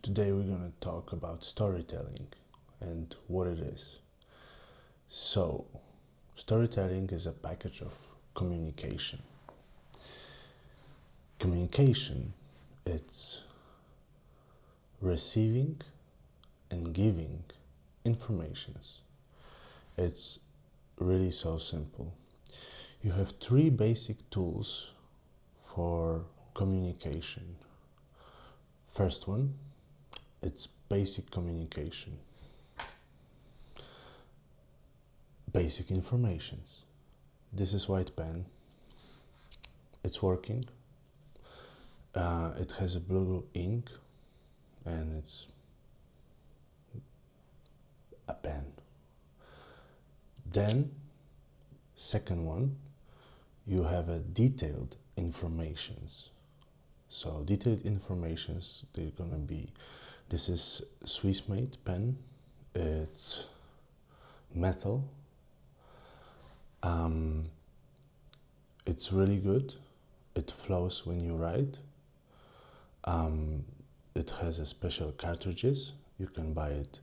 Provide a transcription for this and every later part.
Today we're going to talk about storytelling and what it is. So, storytelling is a package of communication. Communication, it's receiving and giving informations. It's really so simple. You have three basic tools for communication. First one, it's basic communication. Basic informations. This is white pen. It's working. It has a blue ink and it's a pen. Then, second one, you have a detailed informations. So detailed informations, they're gonna be, this is Swiss made pen, it's metal, it's really good, it flows when you write, it has a special cartridges, you can buy it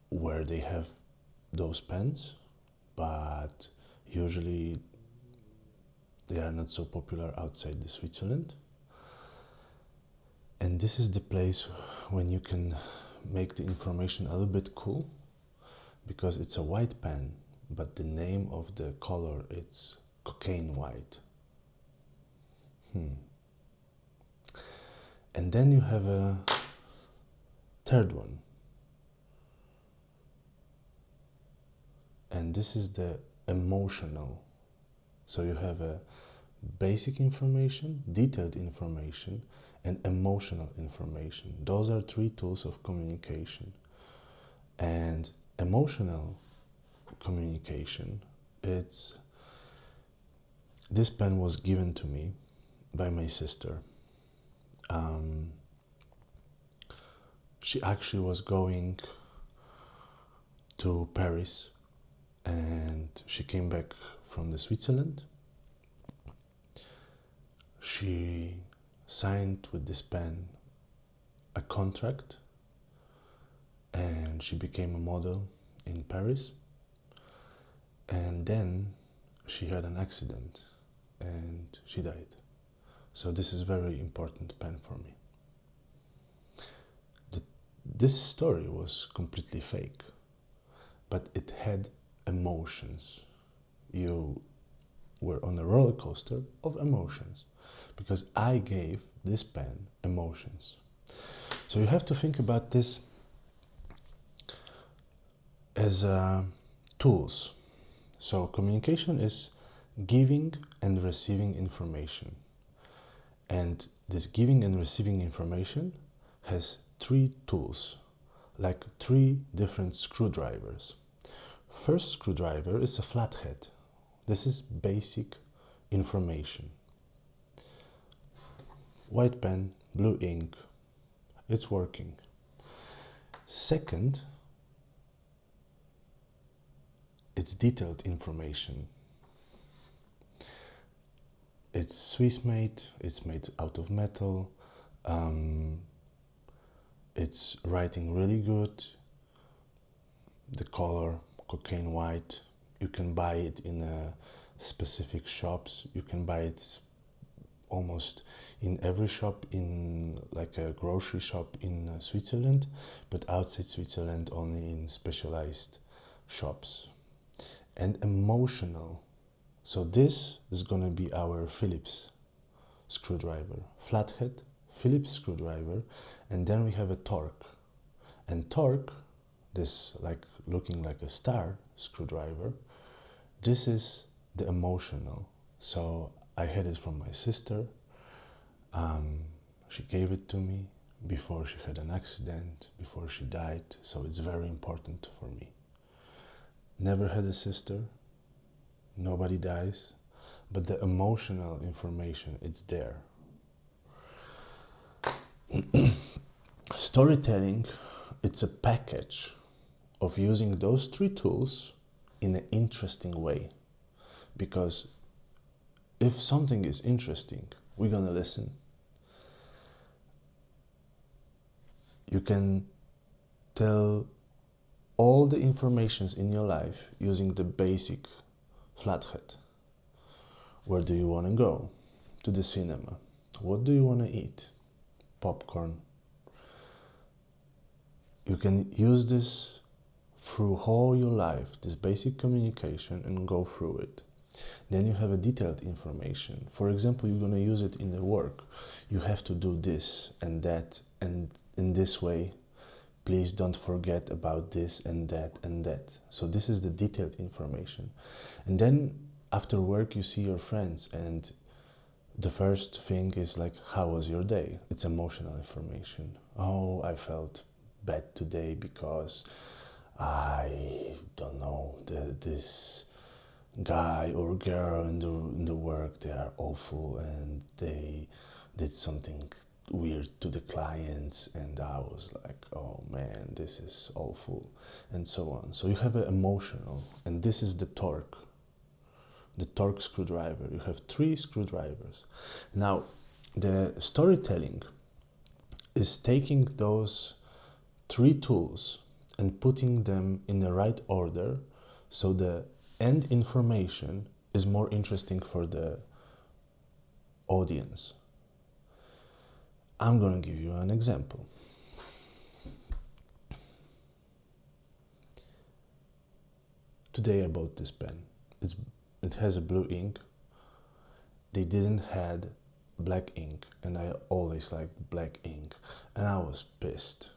where they have those pens, but usually they are not so popular outside the Switzerland. And this is the place when you can make the information a little bit cool, because it's a white pen, but the name of the color it's cocaine white. And then you have a third one. And this is the emotional. So you have a basic information, detailed information, and emotional information. Those are three tools of communication. And emotional communication, it's, this pen was given to me by my sister. She actually was going to Paris and she came back from the Switzerland. She signed with this pen a contract and she became a model in Paris. And then she had an accident and she died. So this is very important pen for me. This story was completely fake, but it had emotions. You were on a roller coaster of emotions because I gave this pen emotions. So you have to think about this as tools. So communication is giving and receiving information. And this giving and receiving information has three tools, like three different screwdrivers. First screwdriver is a flathead. This is basic information. White pen, blue ink, it's working. Second, it's detailed information. It's Swiss made, it's made out of metal, it's writing really good, the color cocaine white, you can buy it in specific shops, you can buy it almost in every shop, in like a grocery shop in Switzerland, but outside Switzerland only in specialized shops. And emotional. So this is gonna be our Phillips screwdriver, flathead, Phillips screwdriver, and then we have a Torque. And Torque, this like looking like a star screwdriver, this is the emotional. So I had it from my sister. She gave it to me before she had an accident, before she died, so it's very important for me. Never had a sister, nobody dies, but the emotional information, it's there. Storytelling, it's a package of using those three tools in an interesting way. Because if something is interesting, we're gonna listen. You can tell all the informations in your life using the basic flathead. Where do you want to go? To the cinema. What do you want to eat? Popcorn. You can use this through all your life, this basic communication, and go through it. Then you have a detailed information. For example, you're going to use it in the work. You have to do this and that, and in this way, please don't forget about this and that and that. So this is the detailed information. And then after work, you see your friends, and the first thing is like, how was your day? It's emotional information. Oh, I felt bad today because I don't know, this guy or girl in the work, they are awful and they did something weird to the clients, and I was like, oh man, this is awful, and so on. So you have an emotional, and this is the torque screwdriver. You have 3 screwdrivers. Now, the storytelling is taking those 3 tools and putting them in the right order so the end information is more interesting for the audience. I'm going to give you an example. Today I bought this pen. It has a blue ink. They didn't had black ink, and I always liked black ink, and I was pissed.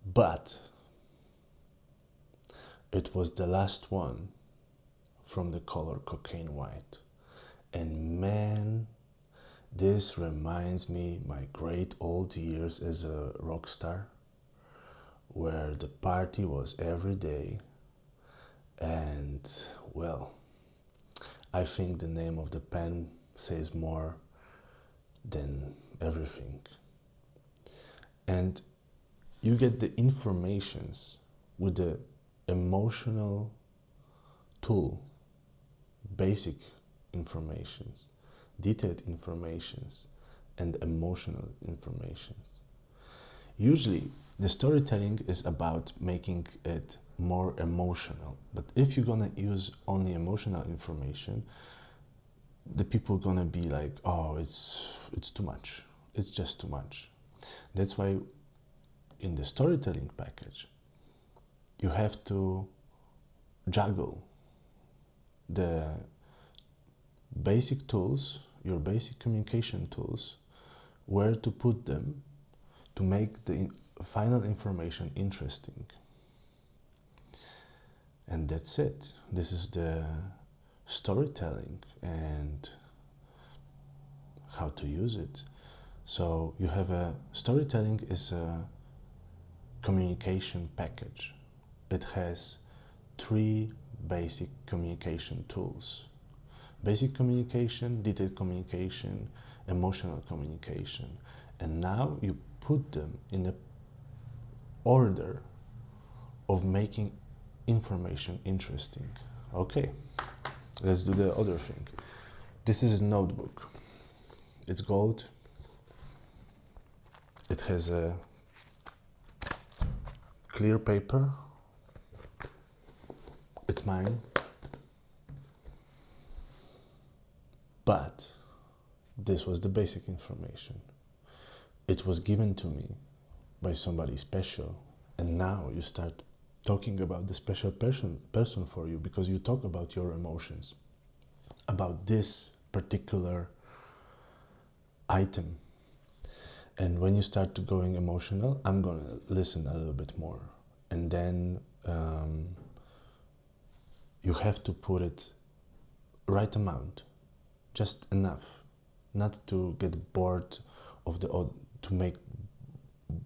But it was the last one from the color Cocaine White. And man, this reminds me my great old years as a rock star, where the party was every day. And well, I think the name of the pen says more than everything. And you get the informations with the emotional tool, basic informations, detailed informations, and emotional informations. Usually, the storytelling is about making it more emotional. But if you're gonna use only emotional information, the people are gonna be like, oh, it's too much. It's just too much. That's why in the storytelling package, you have to juggle the basic tools, your basic communication tools, where to put them to make the final information interesting. And that's it. This is the storytelling and how to use it. So you have a storytelling is a communication package. It has 3 basic communication tools: basic communication, detailed communication, emotional communication. And now you put them in the order of making information interesting. Okay, let's do the other thing. This is a notebook. It's gold. It has a clear paper. It's mine. But this was the basic information. It was given to me by somebody special. And now you start talking about the special person for you, because you talk about your emotions, about this particular item. And when you start to going emotional, I'm going to listen a little bit more. And then you have to put it right amount, just enough, not to get bored of to make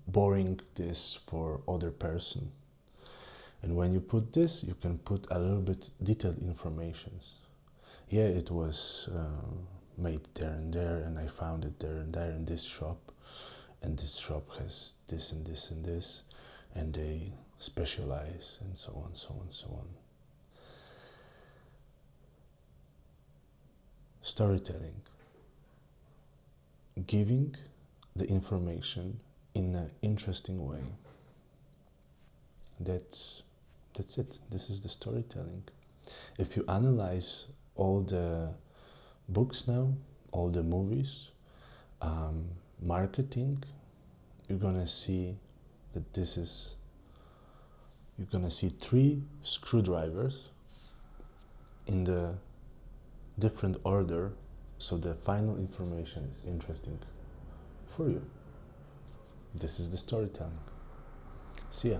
boring this for other person. And when you put this, you can put a little bit detailed informations. Yeah, it was made there and there, and I found it there and there in this shop, and this shop has this and this and this, and they specialize, and so on, so on, so on. Storytelling, giving the information in an interesting way. That's it. This is the storytelling. If you analyze all the books now, all the movies, marketing, you're gonna see that you're gonna see 3 screwdrivers in the different order, so the final information is interesting for you. This is the storytelling. See ya.